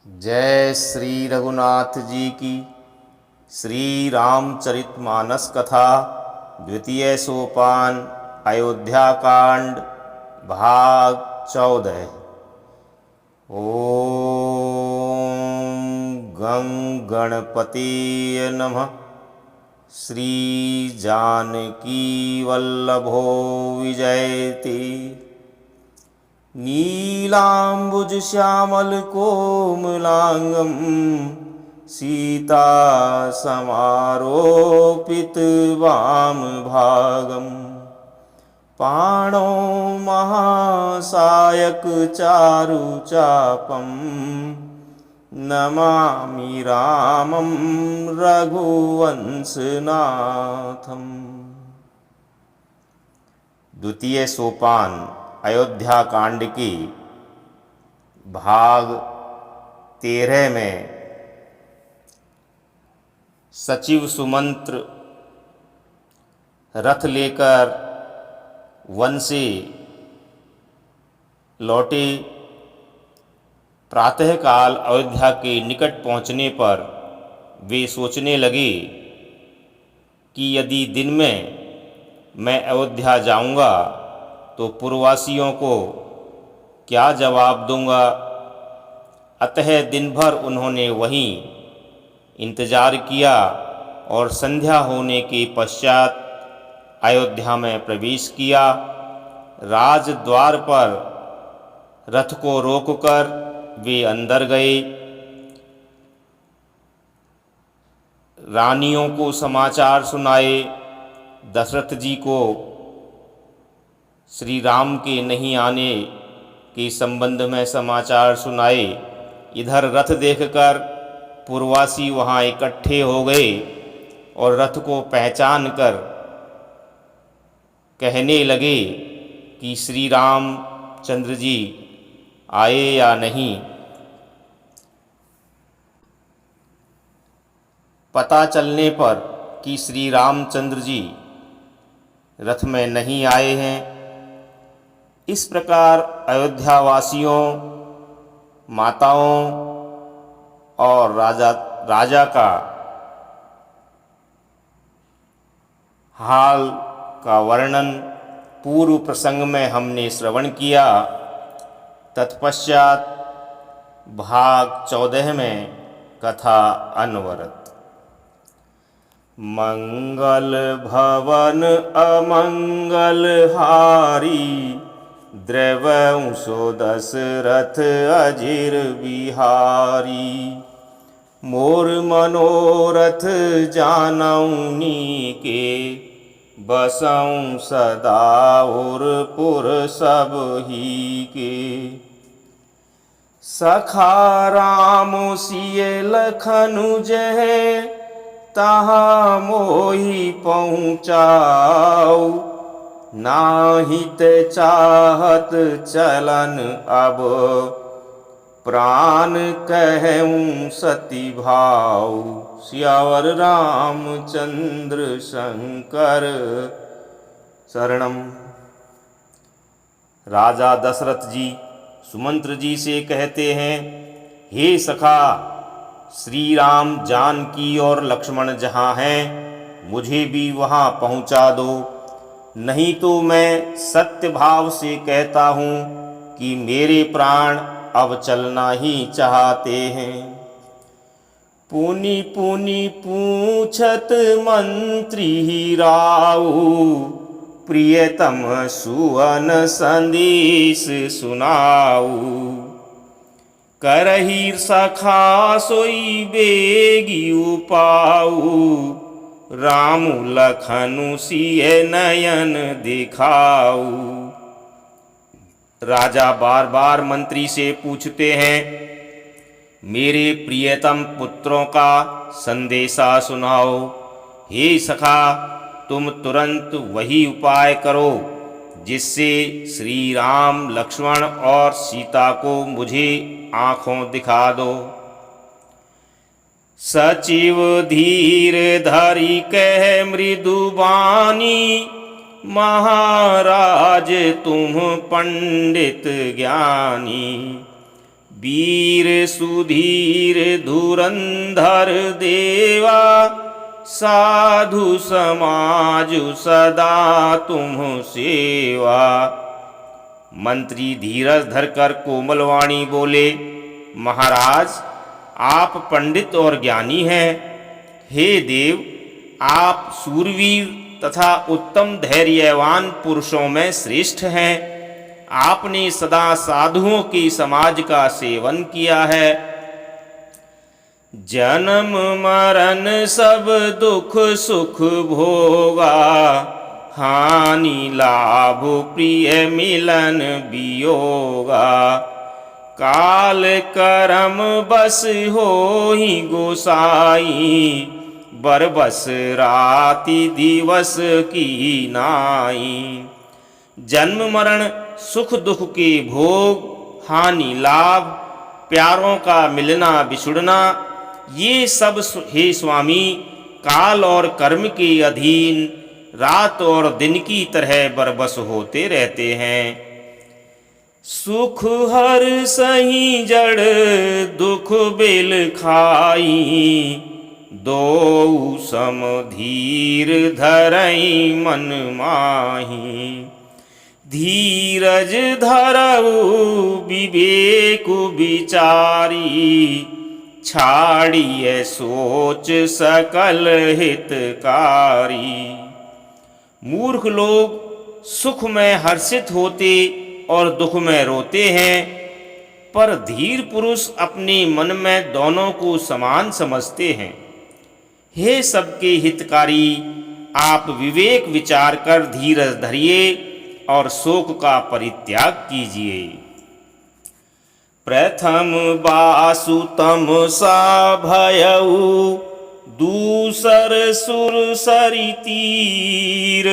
जय श्री रघुनाथ जी की। श्री रामचरितमानस कथा द्वितीय सोपान अयोध्या कांड भाग 14। ओम गं गणपतिये नमः। श्री जानकी वल्लभो विजयति। नीलाम्बुज श्यामल कोमलांगं सीता समारोपित वाम भागं पाणौ महासायक चारु चापं नमामि रामं रघुवंशनाथम्। द्वितीय सोपान अयोध्या कांड की भाग 13 में सचिव सुमंत्र रथ लेकर वन से लौटे। प्रातःकाल अयोध्या के निकट पहुँचने पर वे सोचने लगे कि यदि दिन में मैं अयोध्या जाऊंगा तो पूर्ववासियों को क्या जवाब दूंगा। अतः दिन भर उन्होंने वहीं इंतज़ार किया और संध्या होने के पश्चात अयोध्या में प्रवेश किया। राजद्वार पर रथ को रोककर वे अंदर गए। रानियों को समाचार सुनाए। दशरथ जी को श्री राम के नहीं आने के संबंध में समाचार सुनाए। इधर रथ देखकर पूर्ववासी वहाँ इकट्ठे हो गए और रथ को पहचान कर कहने लगे कि श्री राम चंद्र जी आए या नहीं। पता चलने पर कि श्री रामचंद्र जी रथ में नहीं आए हैं। इस प्रकार अयोध्यावासियों, माताओं और राजा का हाल का वर्णन पूर्व प्रसंग में हमने श्रवण किया। तत्पश्चात भाग 14 में कथा अनवरत। मंगल भवन अमंगल हारी द्रवंशो दशरथ अजिर बिहारी। मोर मनोरथ जानौनी के बसऊं सदा और पुर सब ही के। सखा राम सिय लखनु जह तहा मोहि पहुँचाऊ। नाहित चाहत चलन अब प्राण कहूँ सती भाव। सियावर रामचंद्र शंकर शरणम। राजा दशरथ जी सुमंत्र जी से कहते हैं, हे सखा, श्री राम, जानकी और लक्ष्मण जहाँ हैं मुझे भी वहाँ पहुँचा दो। नहीं तो मैं सत्य भाव से कहता हूँ कि मेरे प्राण अब चलना ही चाहते हैं। पुनि पुनि पूछत मंत्री राऊ प्रियतम सुवन संदेश सुनाऊ। करही सखा सोई बेगी उपाऊ राम लखनु सिय नयन दिखाऊ। राजा बार बार मंत्री से पूछते हैं, मेरे प्रियतम पुत्रों का संदेशा सुनाओ। हे सखा, तुम तुरंत वही उपाय करो जिससे श्री राम, लक्ष्मण और सीता को मुझे आँखों दिखा दो। सचिव धीर धरि कह मृदु बानी महाराज तुम पंडित ज्ञानी। वीर सुधीर धुरंधर देवा, साधु समाज सदा तुम सेवा। मंत्री धीरज धरकर कोमलवाणी बोले, महाराज आप पंडित और ज्ञानी हैं। हे देव, आप सूरवीर तथा उत्तम धैर्यवान पुरुषों में श्रेष्ठ हैं। आपने सदा साधुओं के समाज का सेवन किया है। जन्म मरण सब दुख सुख भोगा, हानि लाभ प्रिय मिलन वियोगा। काल करम बस होहि गोसाई, बरबस राति दिवस की नाई। जन्म मरण सुख दुख के भोग, हानि लाभ, प्यारों का मिलना बिछुड़ना, ये सब हे स्वामी काल और कर्म के अधीन रात और दिन की तरह बरबस होते रहते हैं। सुख हर सही जड़ दुख बेल खाई, दो सम धीर धरई मन माही। धीरज धरऊ विवेक विचारी, छाड़िए सोच सकल हितकारी। मूर्ख लोग सुख में हर्षित होते और दुख में रोते हैं, पर धीर पुरुष अपने मन में दोनों को समान समझते हैं। हे सबके हितकारी, आप विवेक विचार कर धीरज धरिए और शोक का परित्याग कीजिए। प्रथम बासु तम सा भयऊ, दूसर सुर सरि तीर।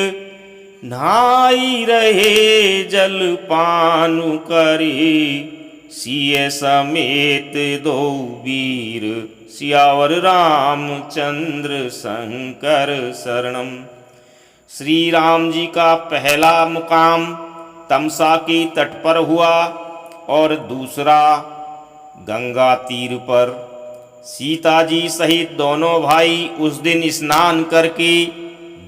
नहाई रहे जल पानु करे, सिय समेत दो वीर। सियावर रामचंद्र शंकर शरणम। श्री राम जी का पहला मुकाम तमसा के तट पर हुआ और दूसरा गंगा तीर पर। सीता जी सहित दोनों भाई उस दिन स्नान करके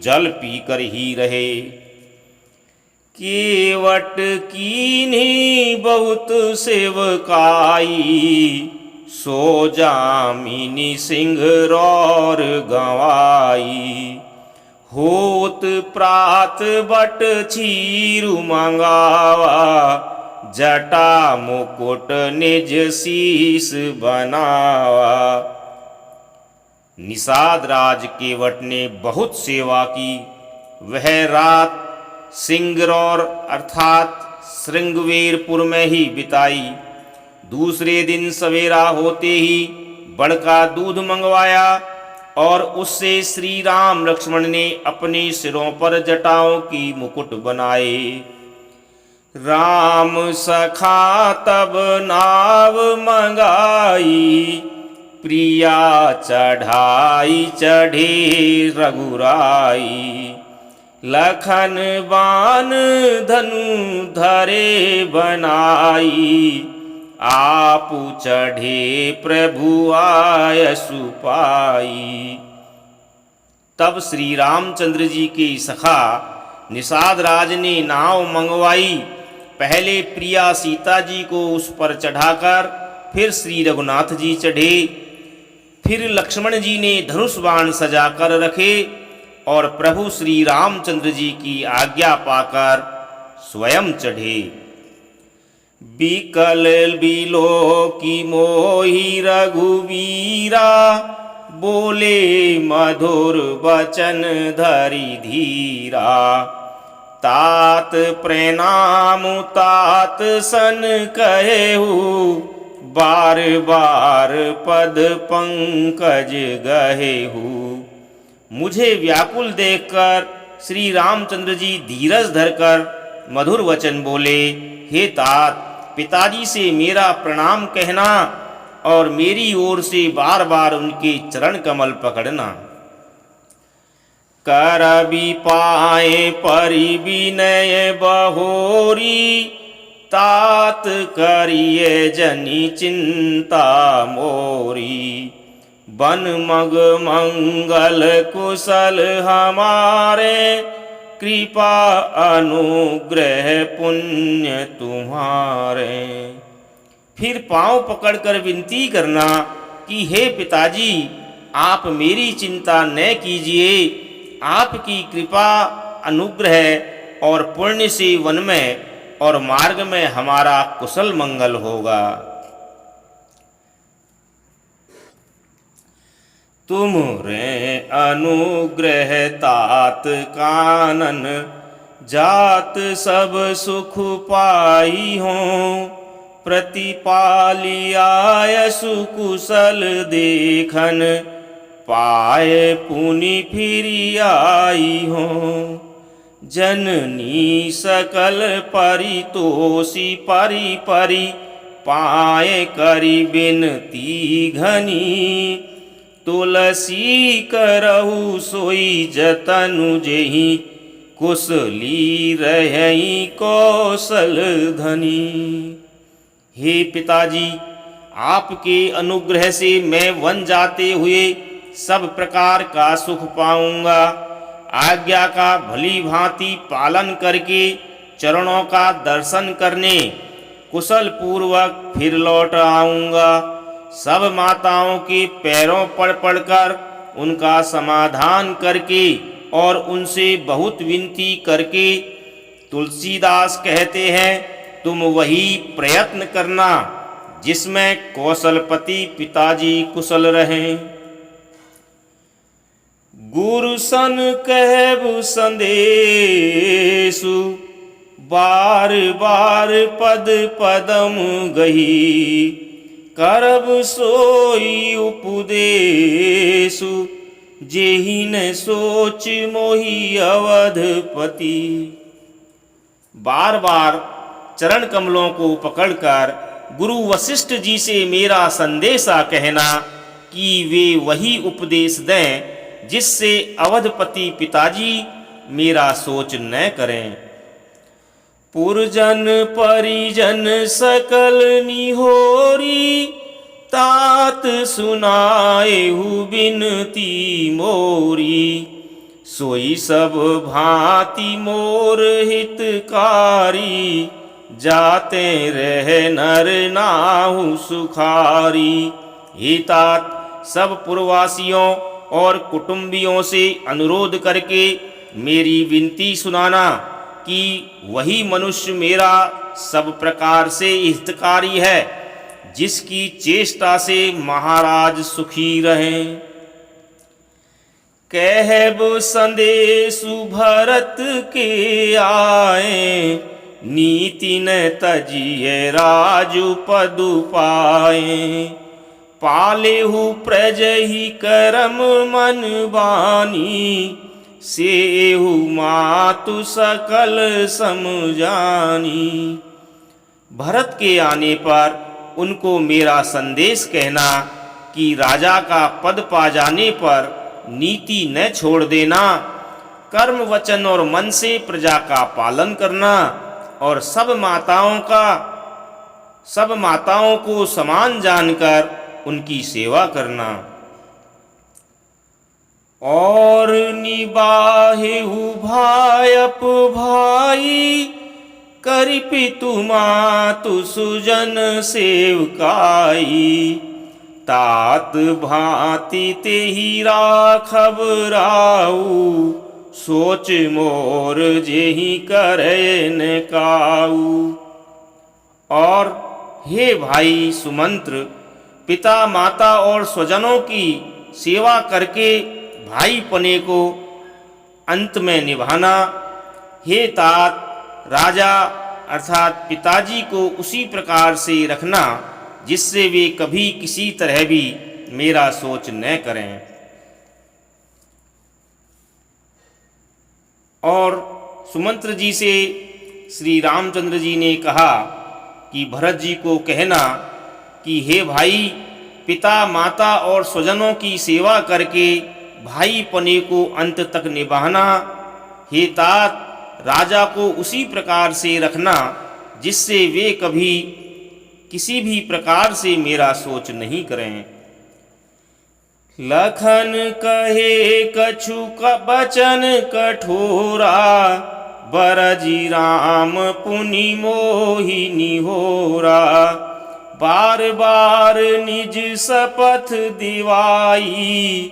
जल पीकर ही रहे। केवट कीन्ही बहुत सेवकाई, सो जामिनी सिंह रौर गवाई। होत प्रात बट चीरु मंगावा, जटा मुकुट निज शीस बनावा। निषाद राज केवट ने बहुत सेवा की। वह रात सिंगरौर अर्थात श्रृंगवेरपुर में ही बिताई। दूसरे दिन सवेरा होते ही बड़का दूध मंगवाया और उससे श्री राम लक्ष्मण ने अपने सिरों पर जटाओं की मुकुट बनाए। राम सखा तब नाव मंगाई, प्रिया चढ़ाई चढ़े रघुराई। लखन बान धनु धरे बनाई, आपु चढ़े प्रभु आयसु पाई। तब श्री रामचंद्र जी के सखा निषाद राज ने नाव मंगवाई। पहले प्रिया सीता जी को उस पर चढ़ाकर फिर श्री रघुनाथ जी चढ़े। फिर लक्ष्मण जी ने धनुष बाण सजाकर रखे और प्रभु श्री रामचंद्र जी की आज्ञा पाकर स्वयं चढ़े। बिकल बिलो की मोहि रघुवीरा, बोले मधुर वचन धरि धीरा। तात प्रणाम तात सन कहेहु, बार बार पद पंकज गहेहु। मुझे व्याकुल देखकर श्री रामचंद्र जी धीरज धरकर मधुर वचन बोले, हे तात, पिताजी से मेरा प्रणाम कहना और मेरी ओर से बार बार उनके चरण कमल पकड़ना। कर भी पाए परि विनय बहोरी, तात करिए जनि चिंता मोरी। बन मग मंगल कुशल हमारे, कृपा अनुग्रह पुण्य तुम्हारे। फिर पांव पकड़कर विनती करना कि हे पिताजी, आप मेरी चिंता न कीजिए। आपकी कृपा अनुग्रह और पुण्य से वन में और मार्ग में हमारा कुशल मंगल होगा। तुमरे अनुग्रह तात कानन, जात सब सुख पाई हो। प्रतिपालिया सुकुशल देखन, पाए पुनि फिरि आई हो। जननी सकल परितोषी परि परि, पाए करि बिनती घनी। तुलसी करहु सोई जतनु जेहि, कुशली रहई कौशल धनी। हे पिताजी, आपके अनुग्रह से मैं वन जाते हुए सब प्रकार का सुख पाऊंगा। आज्ञा का भली भांति पालन करके चरणों का दर्शन करने कुशल पूर्वक फिर लौट आऊंगा। सब माताओं के पैरों पड़ पड़कर उनका समाधान करके और उनसे बहुत विनती करके तुलसीदास कहते हैं, तुम वही प्रयत्न करना जिसमें कौशलपति पिताजी कुशल रहें। गुरु सन कहबु संदेशु, बार बार पद पदम गही। करब सोई उपदेशु, जेहि न सोच मोहि अवधपति। बार बार चरण कमलों को पकड़कर गुरु वशिष्ठ जी से मेरा संदेशा कहना कि वे वही उपदेश दें जिससे अवधपति पिताजी मेरा सोच न करें। पुरजन परिजन सकल निहोरी, तात सुनाएहु बिनती मोरी। सोई सब भांति मोर हितकारी, जाते रह नर नाहु सुखारी। हे तात, सब पुरवासियों और कुटुंबियों से अनुरोध करके मेरी विनती सुनाना कि वही मनुष्य मेरा सब प्रकार से हितकारी है, जिसकी चेष्टा से महाराज सुखी रहें। कहब संदेशु भरत के आए, नीति न तजिए राजु पदु पाए। पालेहु प्रजहि करम मन बानी, सेहु मातु सकल समझानी। भरत के आने पर उनको मेरा संदेश कहना कि राजा का पद पा जाने पर नीति न छोड़ देना, कर्म वचन और मन से प्रजा का पालन करना और सब माताओं को समान जानकर उनकी सेवा करना। और निबाहेहु भायप भाई, करि पितु मातु सुजन सेवकाई। तात भांति तेहि राखब राऊ, सोच मोर जेहि करे न काऊ। और हे भाई सुमंत्र, पिता माता और स्वजनों की सेवा करके भाई पने को अंत में निभाना। हे तात, राजा अर्थात पिताजी को उसी प्रकार से रखना जिससे वे कभी किसी तरह भी मेरा सोच न करें। और सुमंत्र जी से श्री रामचंद्र जी ने कहा कि भरत जी को कहना कि हे भाई, पिता माता और स्वजनों की सेवा करके भाई पने को अंत तक निभाना। हे तात, राजा को उसी प्रकार से रखना जिससे वे कभी किसी भी प्रकार से मेरा सोच नहीं करें। लखन कहे कछु बचन कठोरा, बरजी राम पुनि मोहि निहोरा। बार बार निज शपथ दिवाई,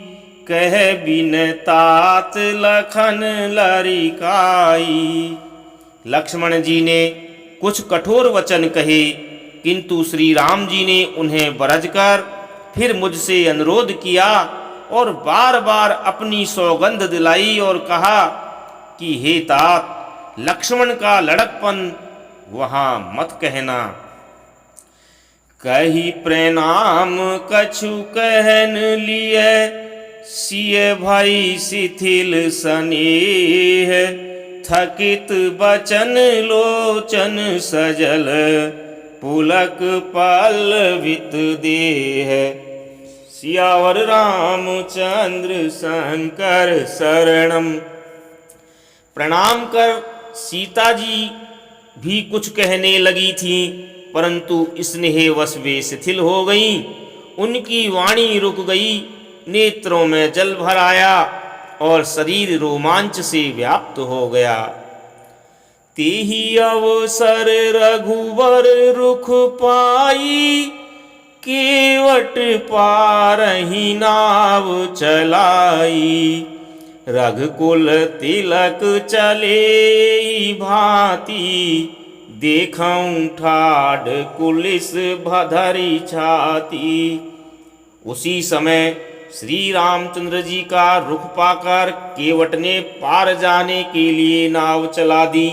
कह बिन तात लखन लरिकाई। लक्ष्मण जी ने कुछ कठोर वचन कहे, किंतु श्री राम जी ने उन्हें बरज कर फिर मुझसे अनुरोध किया और बार बार अपनी सौगंध दिलाई और कहा कि हे तात, लक्ष्मण का लड़कपन वहां मत कहना। कही प्रणाम कछु कहन लिए, सिय भाई शिथिल स्नेह। थकित बचन लोचन सजल, पुलक पल्लवित देह। सियावर रामचंद्र शंकर शरणम। प्रणाम कर सीता जी भी कुछ कहने लगी थीं, परंतु स्नेहवश वे शिथिल हो गईं। उनकी वाणी रुक गई, नेत्रों में जल भर आया और शरीर रोमांच से व्याप्त हो गया। तेहि अवसर रघुवर रुख पाई, केवट पारहि नाव चलाई। रघुकुल तिलक चले भांति, देखऊं ठाढ़ कुलिस भधरी छाती। उसी समय श्री रामचंद्र जी का रुख पाकर केवट ने पार जाने के लिए नाव चला दी।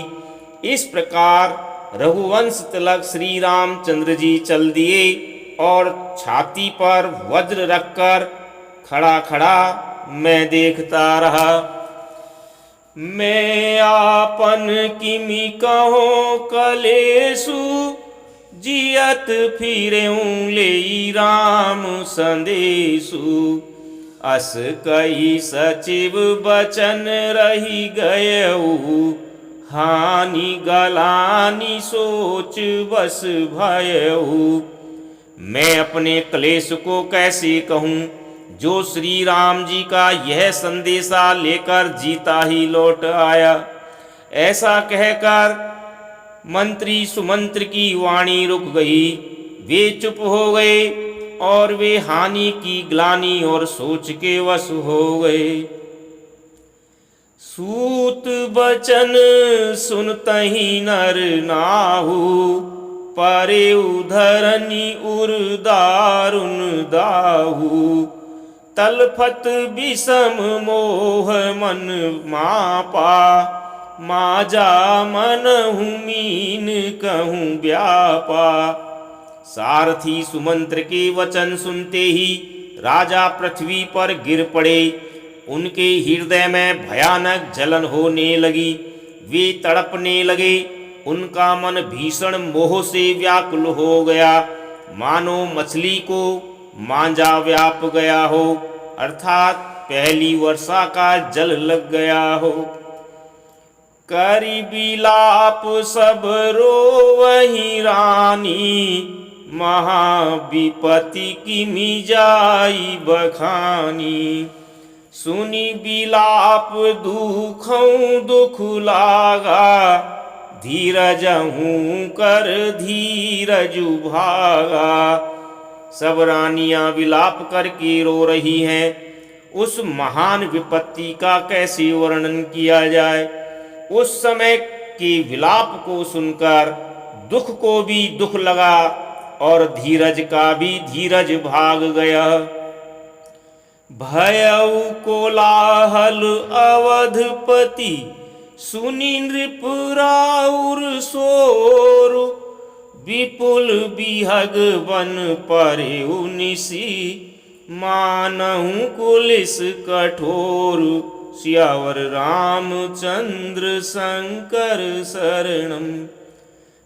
इस प्रकार रघुवंश तिलक श्री रामचंद्र जी चल दिए और छाती पर वज्र रखकर खड़ा खड़ा मैं देखता रहा। मैं आपन किमि कहो कलेसु, जियत फिरेऊं लेई राम संदेशु। अस कई सचिव बचन रही गयऊ, हानि गलानी सोच बस भयऊ। मैं अपने क्लेश को कैसे कहूँ, जो श्री राम जी का यह संदेशा लेकर जीता ही लौट आया। ऐसा कहकर मंत्री सुमंत्र की वाणी रुक गई। वे चुप हो गए और वे हानि की ग्लानि और सोच के वश हो गए। सूत बचन सुनतहि नर नाहु, परे उधरनि उर दारुन दाहु। तलफत विषम मोह मन मापा, माजा मनहु मीन कहूँ व्यापा। सारथी सुमंत्र के वचन सुनते ही राजा पृथ्वी पर गिर पड़े। उनके हृदय में भयानक जलन होने लगी। वे तड़पने लगे। उनका मन भीषण मोह से व्याकुल हो गया, मानो मछली को मांझा व्याप गया हो, अर्थात पहली वर्षा का जल लग गया हो। करि बिलाप सब रोवहि रानी, महाविपति किमि जाई बखानी। सुनि बिलाप दुखऊं दुख लागा, धीरजहूँ कर धीरजु भागा। सब रानियां विलाप करके रो रही हैं। उस महान विपत्ति का कैसे वर्णन किया जाए। उस समय के विलाप को सुनकर दुख को भी दुख लगा और धीरज का भी धीरज भाग गया। भयउ कोलाहल अवधपति, सुनि नृप राउर शोर। विपुल बिहग वन परेउ निसी, मानहु कुलिस कठोर। सियावर रामचंद्र शंकर शरणम।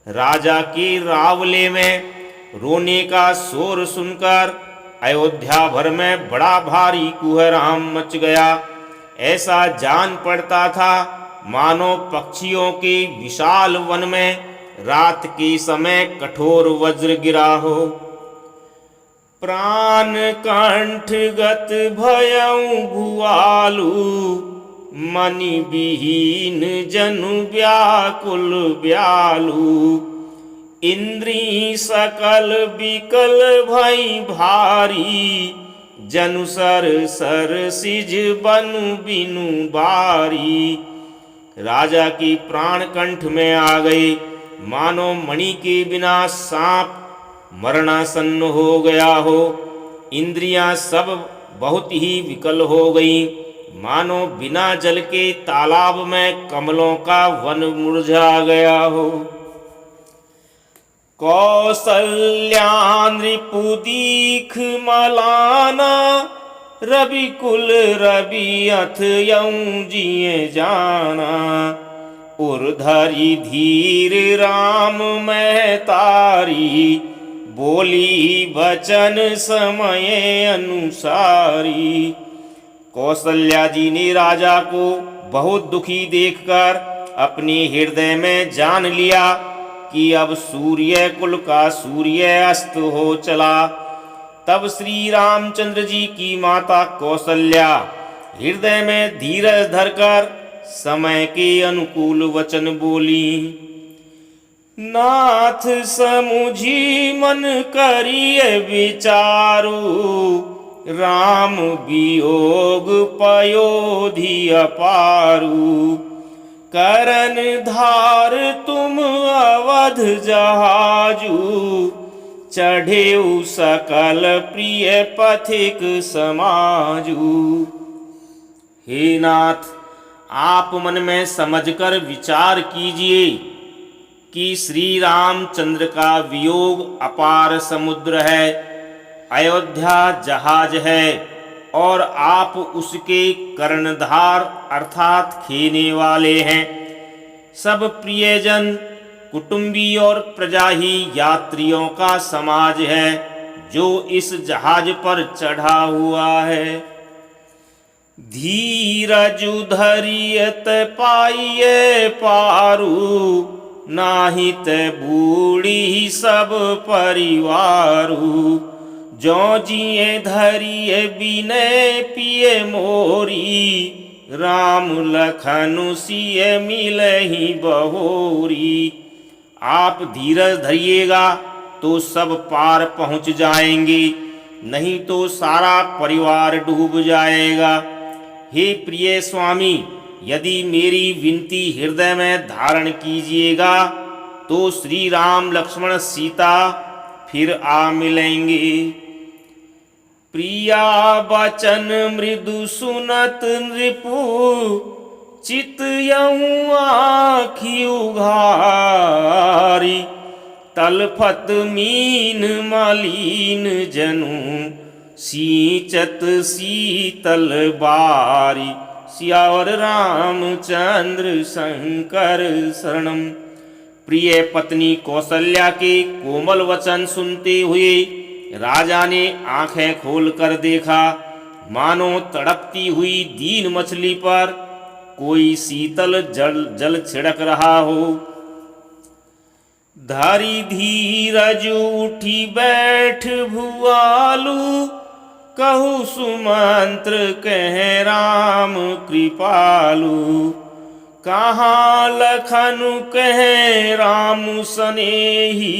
राजा के रावले में रोने का शोर सुनकर अयोध्या भर में बड़ा भारी कुहराम मच गया। ऐसा जान पड़ता था मानो पक्षियों के विशाल वन में रात के समय कठोर वज्र गिरा हो। प्राण कंठगत भयउ भुआलु, मनि विहीन जनु व्याकुल व्यालु। इंद्री सकल विकल भई भारी, जनु सर सर सिज बनु बिनु बारी। राजा की प्राण कंठ में आ गए, मानो मणि के बिना सांप मरणासन्न हो गया हो। इंद्रियां सब बहुत ही विकल हो गईं, मानो बिना जल के तालाब में कमलों का वन मुरझा गया हो। कौसल्या नृपुदीख मलाना, रवि कुल रवि अथ यऊ जिए जाना। उर्धरि धीर राम महतारी, बोली वचन समय अनुसारी। कौशल्या जी ने राजा को बहुत दुखी देखकर अपने हृदय में जान लिया कि अब सूर्य कुल का सूर्य अस्त हो चला। तब श्री रामचंद्र जी की माता कौशल्या हृदय में धीरज धरकर समय के अनुकूल वचन बोली। नाथ समुझी मन करिए विचारु, राम वियोग पयोधि अपारु। करन धार तुम अवध जहाजू, चढ़ेउ सकल प्रिय पथिक समाजू। हे नाथ, आप मन में समझकर विचार कीजिए कि श्री रामचंद्र का वियोग अपार समुद्र है, अयोध्या जहाज है और आप उसके कर्णधार अर्थात खेने वाले हैं। सब प्रियजन, कुटुंबी और प्रजा ही यात्रियों का समाज है जो इस जहाज पर चढ़ा हुआ है। धीरजु धरियत पाइये पारू, नाहित बूढ़ी सब परिवारू। जो जिए धरिए बिने पिए मोरी, राम लखनु सिय मिलहि बहोरी। आप धीरज धरिएगा तो सब पार पहुंच जाएंगे, नहीं तो सारा परिवार डूब जाएगा। हे प्रिय स्वामी, यदि मेरी विनती हृदय में धारण कीजिएगा तो श्री राम लक्ष्मण सीता फिर आ मिलेंगे। प्रिया बचन मृदु सुनत नृपु, चित यऊ आखि उघारी। तलफत मीन मलिन जनु, सींचत शीतल बारी। सियावर रामचंद्र शंकर शरणम। प्रिय पत्नी कौशल्या के कोमल वचन सुनते हुए राजा ने आंखें खोलकर देखा, मानो तड़पती हुई दीन मछली पर कोई शीतल जल छिड़क रहा हो। धारी धीरज उठी बैठ भुआलु, कहु सुमंत्र कह राम कृपालु। कहाँ लखनु कह राम सनेही,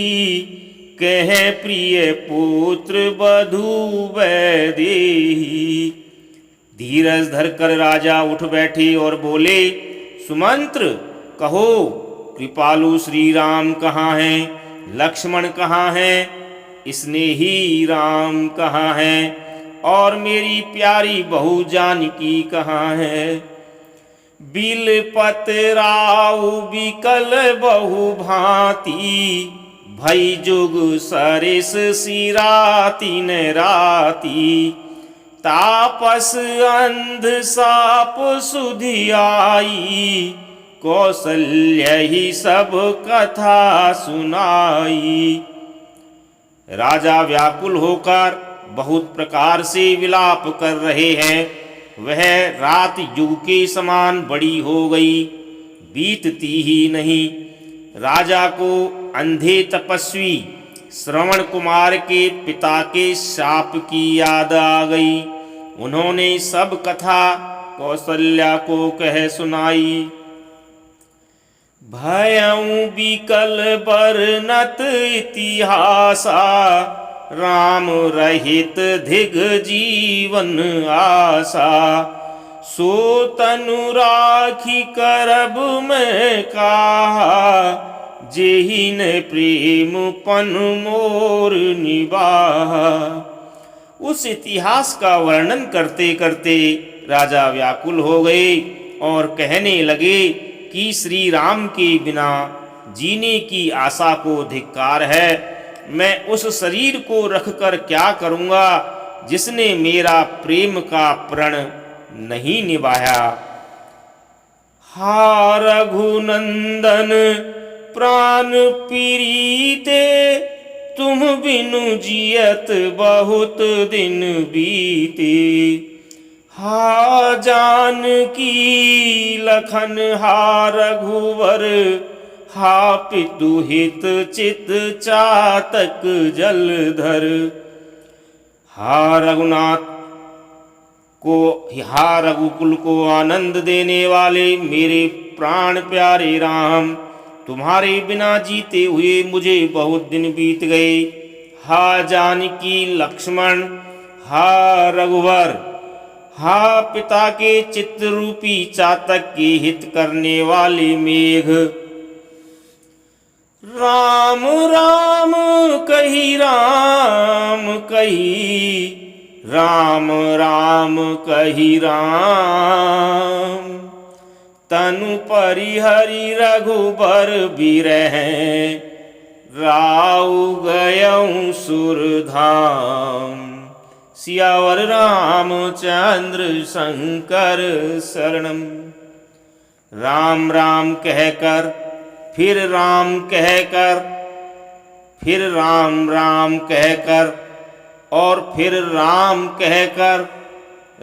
कह प्रिय पुत्र बधु वैदेही। धीरज धरकर राजा उठ बैठे और बोले, सुमंत्र कहो, कृपालु श्री राम कहाँ हैं, लक्ष्मण कहाँ हैं, स्नेही राम कहाँ हैं, और मेरी प्यारी बहू जानकी कहाँ है। बिलपत राउ बिकल बहु भांति, भई जुग सरिस सिराती न राती। तापस अंध साप सुधि आई, कौशल्य ही सब कथा सुनाई। राजा व्याकुल होकर बहुत प्रकार से विलाप कर रहे हैं। वह रात युग के समान बड़ी हो गई, बीतती ही नहीं। राजा को अंधे तपस्वी श्रवण कुमार के पिता के शाप की याद आ गई। उन्होंने सब कथा कौशल्या को कह सुनाई। भयउ बिकल बरनत इतिहासा, राम रहित धिग जीवन आशा। सो तनु राखी करब में कहा, जेहि ने प्रेम पन मोर निबाहा। उस इतिहास का वर्णन करते करते राजा व्याकुल हो गए और कहने लगे कि श्री राम के बिना जीने की आशा को धिक्कार है। मैं उस शरीर को रखकर क्या करूँगा जिसने मेरा प्रेम का प्रण नहीं निभाया। हा रघुनंदन प्राण पीरीते, तुम बिनु जियत बहुत दिन बीते। हा जानकी लखन हा रघुवर, हा पितु हित चित चातक जलधर। हा रघुनाथ को, हा रघुकुल को आनंद देने वाले मेरे प्राण प्यारे राम, तुम्हारे बिना जीते हुए मुझे बहुत दिन बीत गए। हा जानकी लक्ष्मण, हा रघुवर, हा पिता के चित्त रूपी चातक के हित करने वाले मेघ। राम राम कही राम कही, राम राम कही राम। तनु परिहरि रघुबर बिरह, राउ गयऊँ सुरधाम। सियावर रामचंद्र शंकर शरणम। राम राम कहकर, फिर राम कहकर, फिर राम राम कहकर और फिर राम कहकर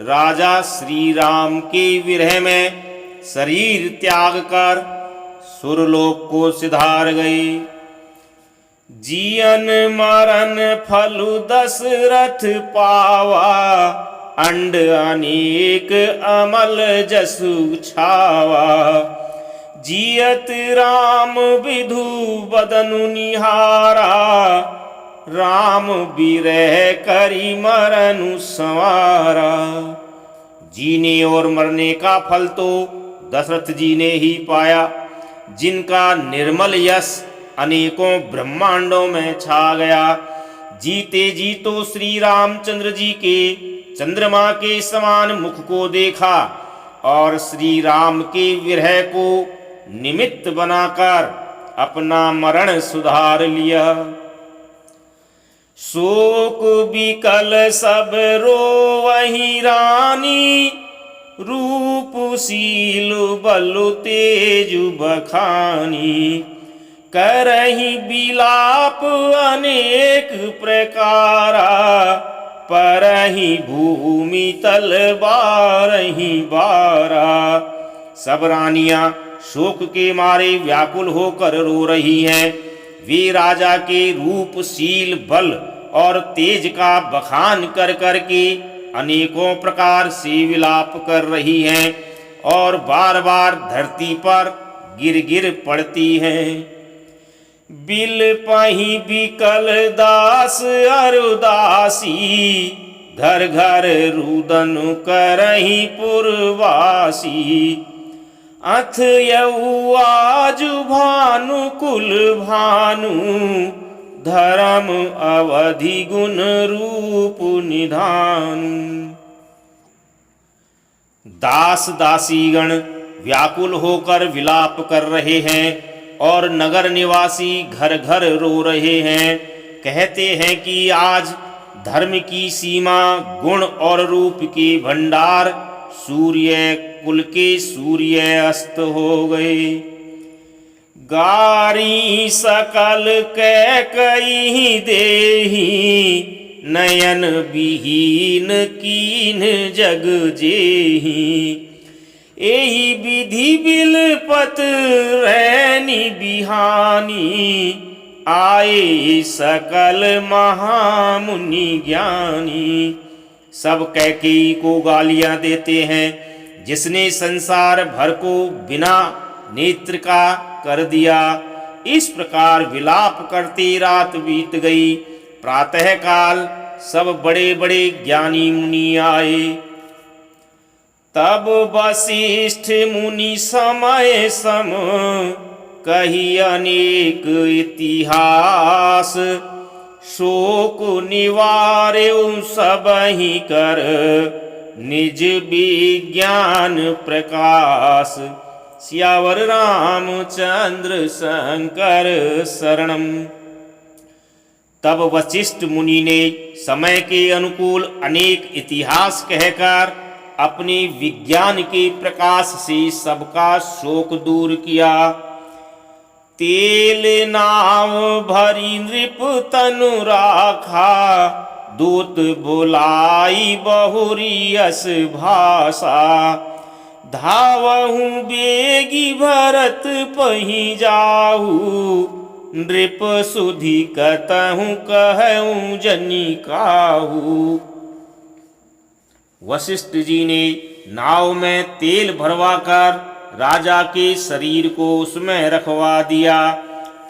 राजा श्री राम के विरह में शरीर त्याग कर सुरलोक को सिधार गए। जियन मरण फलु दशरथ पावा, अंड अनेक अमल जसु छावा। जियत राम विधु बदनु निहारा, राम बिरह करी मरनु संवारा। जीने और मरने का फल तो दशरथ जी ने ही पाया, जिनका निर्मल यश अनेकों ब्रह्मांडों में छा गया। जीते जी तो श्री रामचंद्र जी के चंद्रमा के समान मुख को देखा और श्री राम के विरह को निमित्त बनाकर अपना मरण सुधार लिया। शोक बिकल सब रोवहि रानी, रूप सील बलु तेजु बखानी। करहि बिलाप अनेक प्रकारा, परहि भूमि तल बारहि बारा। सब रानियां शोक के मारे व्याकुल होकर रो रही हैं। वे राजा के रूप, शील, बल और तेज का बखान कर कर के अनेकों प्रकार से विलाप कर रही हैं और बार बार धरती पर गिर गिर पड़ती हैं। बिल पही बिकल दास अरुदासी, घर घर रुदन करहि पुरवासी। अथ यऊ आज भानु कुल भानु, धर्म अवधि गुण रूप निधान। दास दासीगण व्याकुल होकर विलाप कर रहे हैं और नगर निवासी घर घर रो रहे हैं। कहते हैं कि आज धर्म की सीमा, गुण और रूप के भंडार, सूर्य कुल के सूर्य अस्त हो गए। गारी सकल कैकई देही, नयन विहीन कीन जग जेही। एहि विधि बिलपत रैनी बिहानी, आए सकल महामुनि ज्ञानी। सब कैकेयी को गालियां देते हैं, जिसने संसार भर को बिना नेत्र का कर दिया। इस प्रकार विलाप करती रात बीत गई। प्रातः काल सब बड़े बड़े ज्ञानी मुनि आए। तब वशिष्ठ मुनि समय सम कही अनेक इतिहास, शोक निवार्यो सबहि कर निज विज्ञान प्रकाश। सियावर रामचंद्र शंकर शरणम। तब वशिष्ठ मुनि ने समय के अनुकूल अनेक इतिहास कहकर अपने विज्ञान के प्रकाश से सबका शोक दूर किया। तेल नाव भरी नृप तनु राखा, दूत बुलाई बहुरी यस भाषा। धावहु बेगी भरत पही जाहू, नृप सुधि कतहु कहूँ जनि काहू। वशिष्ठ जी ने नाव में तेल भरवाकर राजा के शरीर को उसमें रखवा दिया।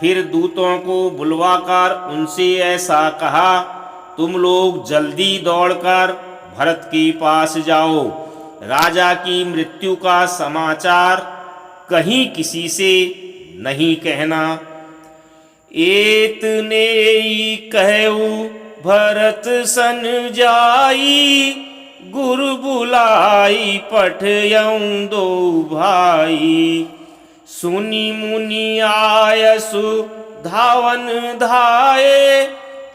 फिर दूतों को बुलवाकर उनसे ऐसा कहा, तुम लोग जल्दी दौड़कर भरत के पास जाओ। राजा की मृत्यु का समाचार कहीं किसी से नहीं कहना। एतने कहू भरत सन जाई, गुरु बुलाई पठयऊं दो भाई। सुनी मुनि आयसु धावन धाये,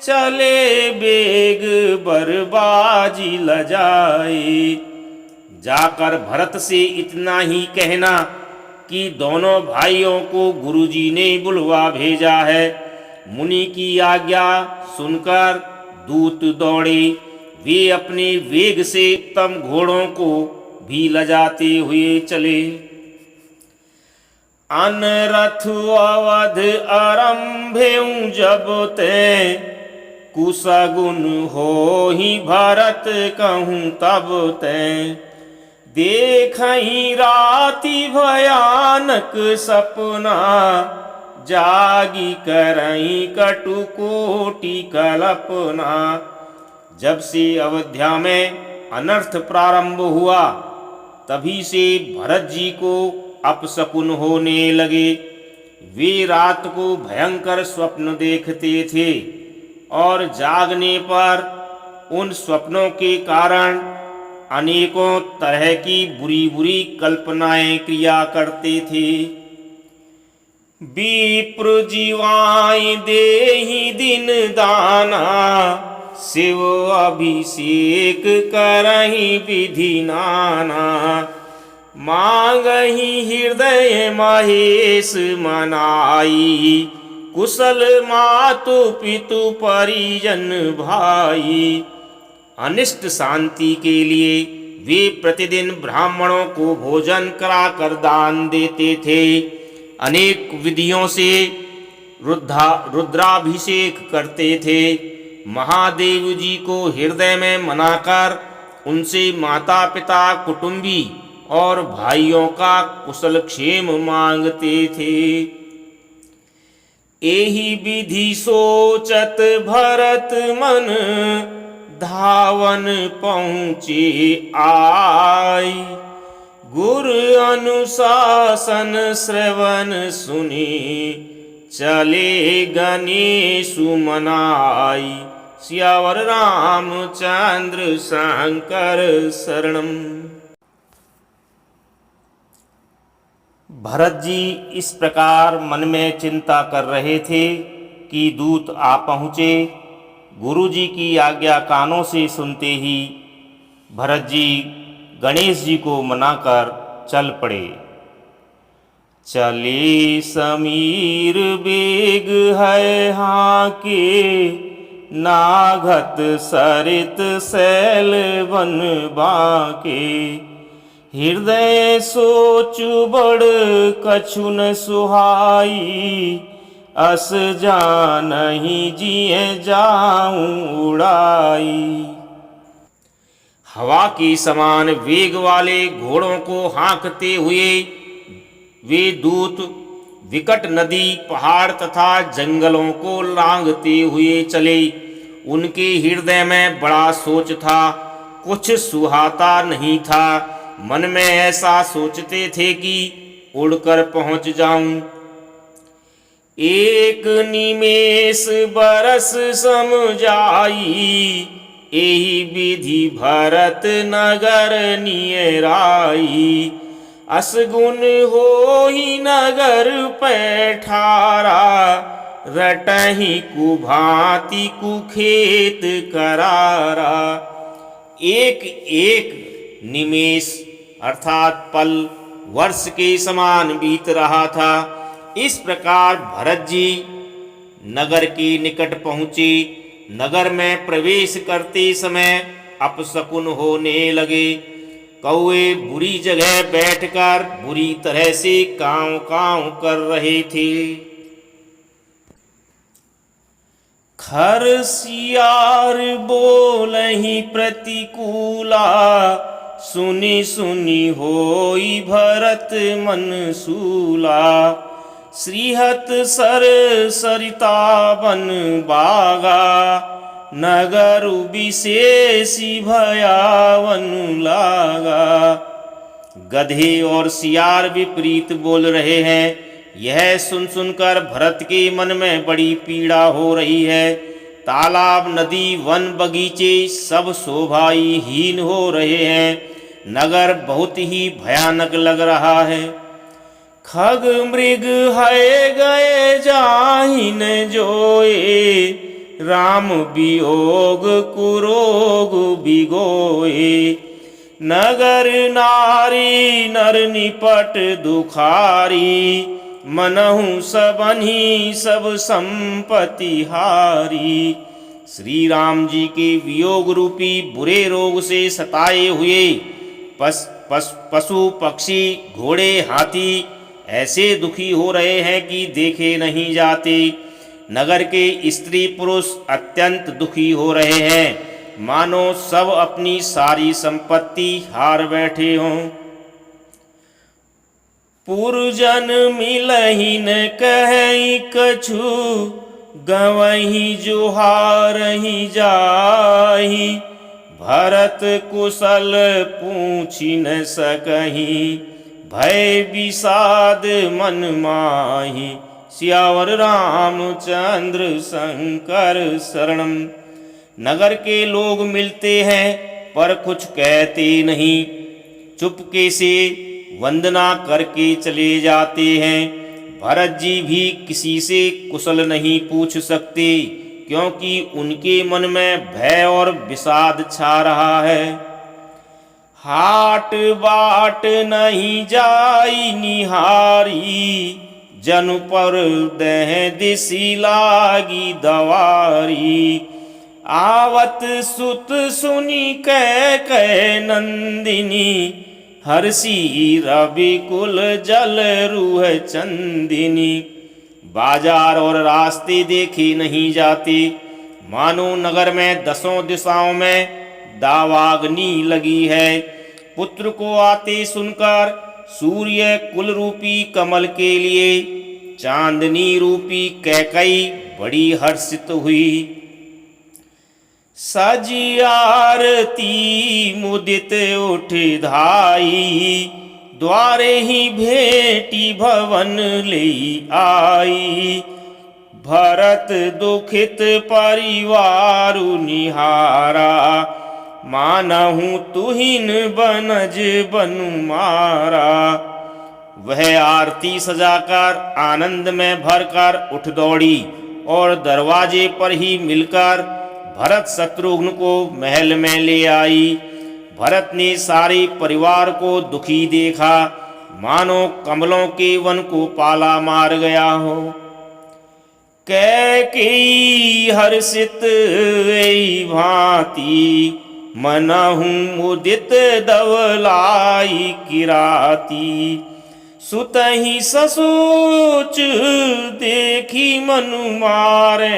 चले बेग बरबाजी लजाए। जाकर भरत से इतना ही कहना कि दोनों भाइयों को गुरुजी ने बुलवा भेजा है। मुनि की आज्ञा सुनकर दूत दौड़े। वे अपने वेग से उत्तम घोड़ों को भी लजाते हुए चले। अनरथ अवध आरंभेऊ जब ते, कुशगुन हो ही भरत कहूँ तब ते। देखहि राति भयानक सपना, जागी करई कटु कोटि कल्पना। जब से अयोध्या में अनर्थ प्रारंभ हुआ, तभी से भरत जी को अपशकुन होने लगे। वे रात को भयंकर स्वप्न देखते थे और जागने पर उन स्वप्नों के कारण अनेकों तरह की बुरी बुरी कल्पनाएं किया करते थे। विप्र जीवाई देहि दिन दाना, शिव अभिषेक करहि विधि नाना। मांगहि हृदय महेश मनाई, कुशल मातु पितु परिजन भाई। अनिष्ट शांति के लिए वे प्रतिदिन ब्राह्मणों को भोजन कराकर दान देते थे। अनेक विधियों से रुद्राभिषेक करते थे। महादेव जी को हृदय में मनाकर उनसे माता पिता कुटुंबी और भाइयों का कुशल क्षेम मांगते थे। एहि विधि सोचत भरत मन, धावन पहुँचे आई। गुरु अनुशासन श्रवण सुनी, चले गणेशु मनाई। सियावर रामचंद्र शंकर शरणम। भरत जी इस प्रकार मन में चिंता कर रहे थे कि दूत आ पहुँचे। गुरु जी की आज्ञा कानों से सुनते ही भरत जी गणेश जी को मनाकर चल पड़े। चले समीर बेग है हाके, नाघत सरित शैल वन बाके। हृदय सोचु बड़ कछु न सुहाई, अस जानहि जिए जाऊं उड़ाई। हवा के समान वेग वाले घोड़ों को हाँकते हुए वे दूत विकट नदी, पहाड़ तथा जंगलों को लांघते हुए चले। उनके हृदय में बड़ा सोच था, कुछ सुहाता नहीं था। मन में ऐसा सोचते थे कि उड़कर पहुंच जाऊं। एक निमेष बरस सम जाई, एहि विधि भरत नगर नियराई। असगुन होहि नगर पैठारा, रटहि कुभांति कुखेत करारा। एक एक निमेष अर्थात पल वर्ष के समान बीत रहा था। इस प्रकार भरत जी नगर के निकट पहुँचे। नगर में प्रवेश करते समय अपशकुन होने लगे। कौए बुरी जगह बैठकर बुरी तरह से काँव काँव कर रहे थे। खर सियार बोलहि प्रतिकूला, सुनि सुनि होई भरत मन सूला। श्रीहत सर सरिता बन बागा, नगर विशेषी भयावन लागा। गधे और सियार विपरीत बोल रहे हैं। यह सुन सुनकर भरत के मन में बड़ी पीड़ा हो रही है। तालाब, नदी, वन, बगीचे सब शोभाहीन हो रहे हैं। नगर बहुत ही भयानक लग रहा है। खग मृग है गए जाहिन जोए, राम वियोग कुरोग बिगोए। नगर नारी नर निपट दुखारी, मनहु सबन्हि सब संपत्ति हारी। श्री राम जी के वियोग रूपी बुरे रोग से सताए हुए पशु पक्षी घोड़े हाथी ऐसे दुखी हो रहे हैं कि देखे नहीं जाते। नगर के स्त्री पुरुष अत्यंत दुखी हो रहे हैं, मानो सब अपनी सारी संपत्ति हार बैठे हों। पुरजन मिलहि न कहई कछु, गवही जुहारहि जाहि। भरत कुशल पूछि न सकहि, भय विषाद मन माहि। सियावर रामचंद्र शंकर शरणम। नगर के लोग मिलते हैं पर कुछ कहते नहीं, चुपके से वंदना करके चले जाते हैं। भरत जी भी किसी से कुशल नहीं पूछ सकते, क्योंकि उनके मन में भय और विषाद छा रहा है। हाट बाट नहीं जाई निहारी, जनु पर दह दिसी लागी दवारी। आवत सुत सुनी कै नंदिनी, हर्षी रवि कुल जल रूह चंदिनी। बाजार और रास्ते देखे नहीं जाते, मानो नगर में दसों दिशाओं में दावाग्नि लगी है। पुत्र को आते सुनकर सूर्य कुल रूपी कमल के लिए चांदनी रूपी कैकई बड़ी हर्षित हुई। सजी आरती मुदित उठ धाई, द्वारे ही भेटी भवन ले आई। भरत दुखित परिवारु निहारा, मानहु तुहिन बनज बनु मारा। वह आरती सजाकर आनंद में भरकर उठ दौड़ी और दरवाजे पर ही मिलकर भरत शत्रुघ्न को महल में ले आई। भरत ने सारे परिवार को दुखी देखा, मानो कमलों के वन को पाला मार गया हो। कैकेयी हर्षित एई भांति, मनहु मुदित दवलाई किराती। सुतहि ससोच देखी मनु मारे,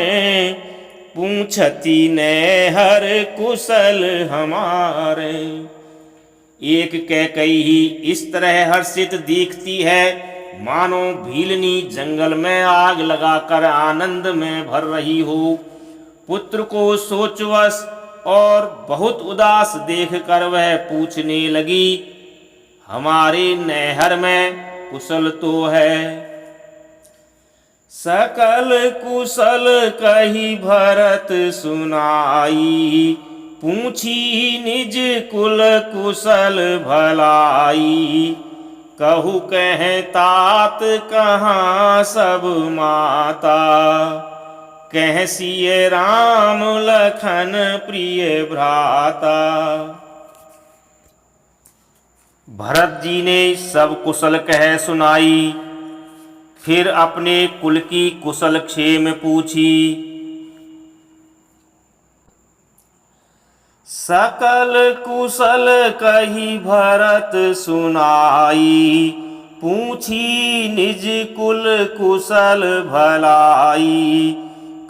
पूछती नैहर कुशल हमारे। एक कैकई इस तरह हर्षित दिखती है मानो भीलनी जंगल में आग लगाकर आनंद में भर रही हो। पुत्र को सोचवश और बहुत उदास देखकर वह पूछने लगी, हमारे नैहर में कुशल तो है। सकल कुशल कही भरत सुनाई, पूछी निज कुल कुशल भलाई। कहु कह तात कहाँ सब माता, कह सिय राम लखन प्रिय भ्राता। भरत जी ने सब कुशल कह सुनाई, फिर अपने कुल की कुशल क्षेम पूछी। सकल कुशल कही भरत सुनाई, पूछी निज कुल कुशल भलाई।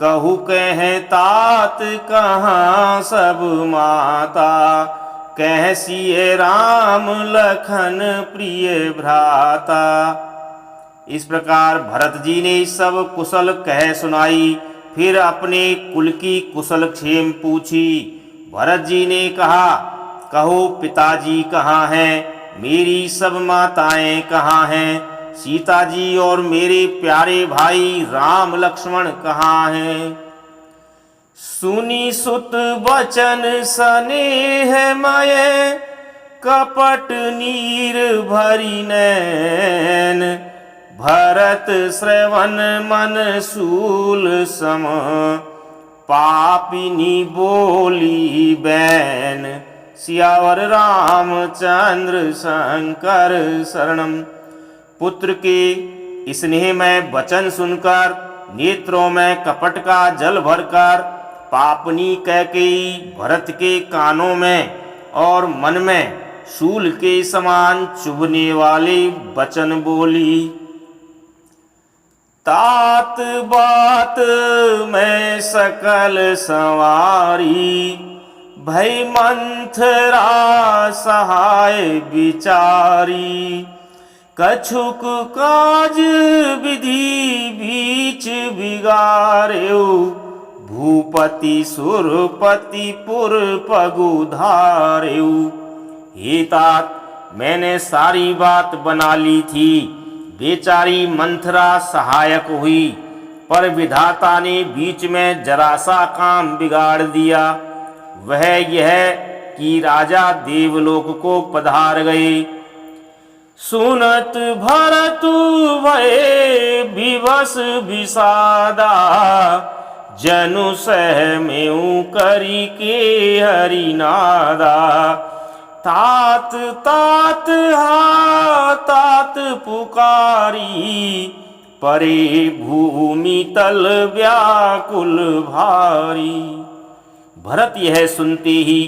कहु कह तात कहाँ सब माता, कह सिय राम लखन प्रिय भ्राता। इस प्रकार भरत जी ने सब कुशल कह सुनाई, फिर अपने कुल की कुशल क्षेम पूछी। भरत जी ने कहा, कहो पिताजी कहाँ हैं, मेरी सब माताएं कहाँ हैं, सीता जी और मेरे प्यारे भाई राम लक्ष्मण कहाँ हैं। सुनी सुत वचन स्नेह मय, कपट नीर भरी नैन। भरत श्रवण मन शूल सम, पापिनी बोली बैन। सियावर रामचंद्र शंकर शरणम। पुत्र के स्नेह में वचन सुनकर, नेत्रों में कपट का जल भरकर, पापनी कैकेयी भरत के कानों में और मन में शूल के समान चुभने वाले वचन बोली। तात बात में सकल संवारी, भय मंथरा सहाय विचारी। कछुक काज विधि बीच बिगारेऊ, भूपति सुरपति पुर पगुधारेऊ। हे तात, मैंने सारी बात बना ली थी, बेचारी मंथरा सहायक हुई, पर विधाता ने बीच में जरा सा काम बिगाड़ दिया। वह यह कि राजा देवलोक को पधार गए। सुनत भरत भये विवश विषादा, जनु सहमेऊ करी के हरिनादा। तात तात हा तात पुकारी, परे भूमि तल व्याकुल भारी। भरत यह सुनते ही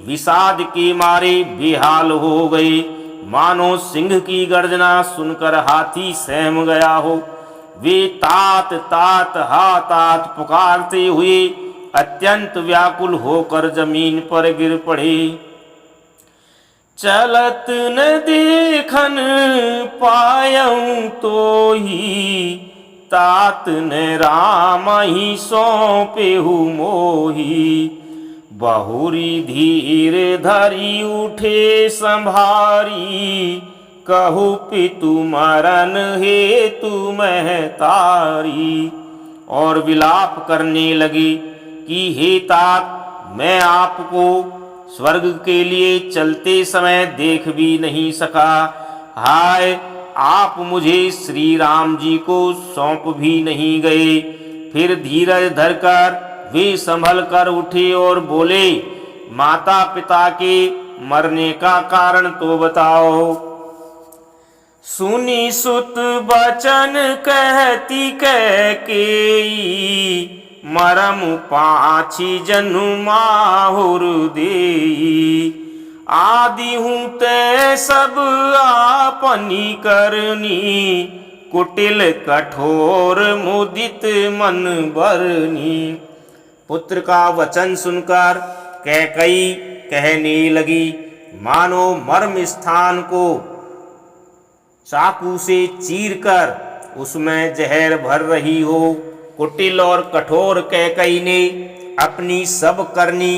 विषाद के मारे बेहाल हो गए, मानो सिंह की गर्जना सुनकर हाथी सहम गया हो। वे तात तात हा तात पुकारते हुए अत्यंत व्याकुल होकर जमीन पर गिर पड़े। चलत न देखन पायऊं तो ही, तात न राम ही सौंपेहु मोही। बहुरी धीर धरी उठे संभारी, कहु पितु मरन हेतु महतारी। और विलाप करने लगी कि हे तात, मैं आपको स्वर्ग के लिए चलते समय देख भी नहीं सका। हाय, आप मुझे श्री राम जी को सौंप भी नहीं गए। फिर धीरज धरकर वे संभल कर उठे और बोले, माता पिता के मरने का कारण तो बताओ। सुनी सुत बचन कहती कैकेयी, मरम पाछी जनु माहुर देई। आदि हूँ ते सब आपनी करनी, कुटिल कठोर मुदित मन बरनी। पुत्र का वचन सुनकर कैकई कहने लगी, मानो मर्म स्थान को चाकू से चीरकर उसमें जहर भर रही हो। कुटिल और कठोर कैकई ने अपनी सब करनी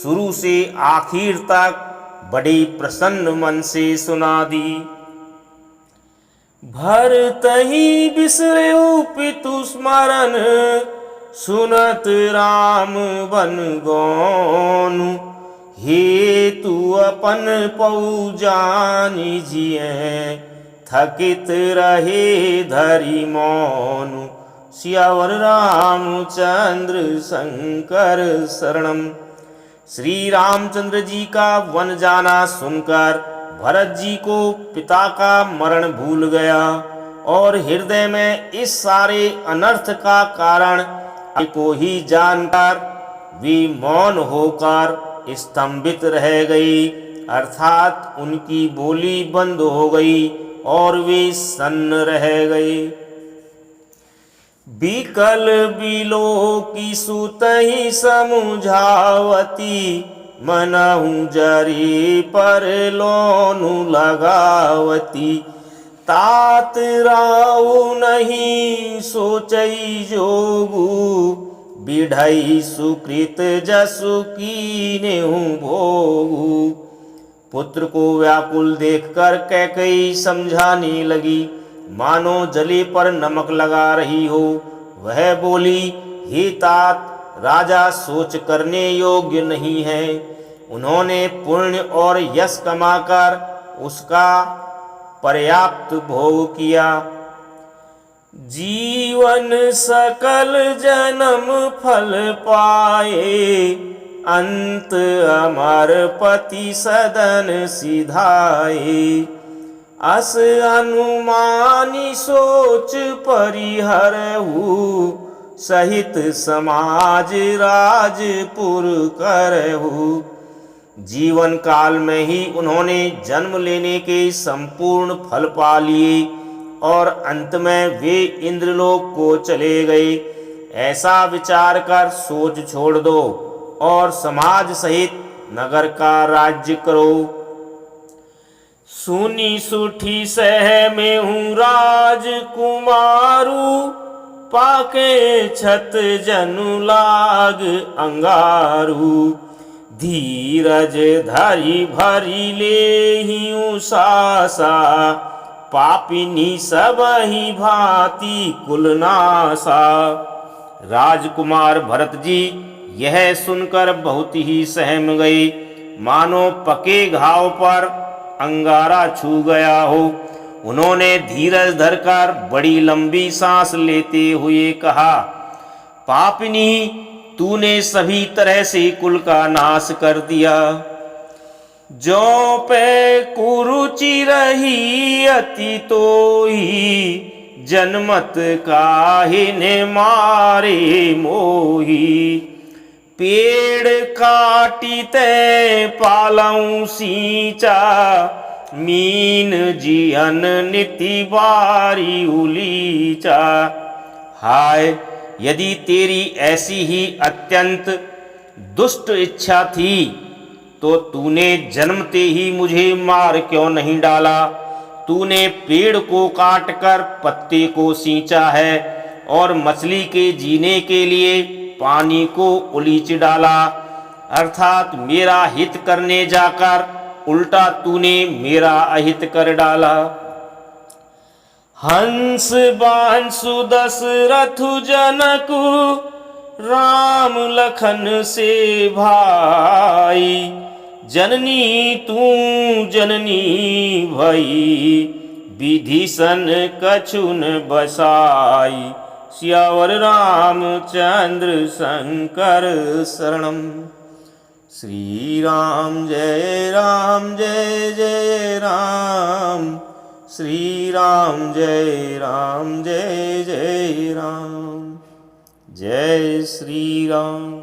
शुरू से आखिर तक बड़ी प्रसन्न मन से सुना दी। भरत ही बिसर्यु पितु स्मरण, सुनत राम बन गौनु। हेतु अपन पौ जानि जियँ, थकित रहे धरि मौनु। सियावर रामचंद्र शंकर शरणम। श्री रामचंद्र जी का वन जाना सुनकर भरत जी को पिता का मरण भूल गया और हृदय में इस सारे अनर्थ का कारण को ही जानकर वे मौन होकर स्तंभित रह गई, अर्थात उनकी बोली बंद हो गई और वे सन्न रह गए। बिकल बिलो की सुतहि समुझावती, मनहु जरी पर लोनु लगावती। तात राउ नहीं सोचई जोगु, बिढ़ई सुकृत जसु कीनेहु भोगु। पुत्र को व्याकुल देखकर कैकई समझाने लगी, मानो जले पर नमक लगा रही हो। वह बोली, हे तात, राजा सोच करने योग्य नहीं है। उन्होंने पुण्य और यश कमाकर उसका पर्याप्त भोग किया। जीवन सकल जन्म फल पाए, अंत अमर पति सदन सिधाए। अस अनुमानी सोच परिहरहु, सहित समाज राजपुर करहु। जीवन काल में ही उन्होंने जन्म लेने के संपूर्ण फल पा लिए और अंत में वे इंद्रलोक को चले गए। ऐसा विचार कर सोच छोड़ दो और समाज सहित नगर का राज्य करो। सुनी सुठी सह में हूँ राजकुमारू, पाके छत जनु लाग अंगारू। धीरज धरि भरी लेहिं सासा, पापिनी सब ही भांति कुलनासा। राजकुमार भरत जी यह सुनकर बहुत ही सहम गए, मानो पके घाव पर अंगारा छू गया हो। उन्होंने धीरज धरकर बड़ी लंबी सांस लेते हुए कहा, पापिनी, तूने सभी तरह से कुल का नाश कर दिया। जो पे कुरुचि रही अति तो ही, जन्मत काहिने मारे मोही। पेड़ काटी ते पालऊ सींचा, मीन जियन निति बारी उलीचा। हाय, यदि तेरी ऐसी ही अत्यंत दुष्ट इच्छा थी तो तूने जन्मते ही मुझे मार क्यों नहीं डाला। तूने पेड़ को काटकर पत्ते को सींचा है और मछली के जीने के लिए पानी को उलीच डाला, अर्थात मेरा हित करने जाकर उल्टा तूने मेरा अहित कर डाला। हंस बांसु दशरथु जनकु, राम लखन से भाई। जननी तू जननी भई, विभीषण कछु न बसाई। सियावर रामचंद्र शंकर शरणम। श्री राम जय जय राम। श्री राम जय जय राम। जय श्री राम।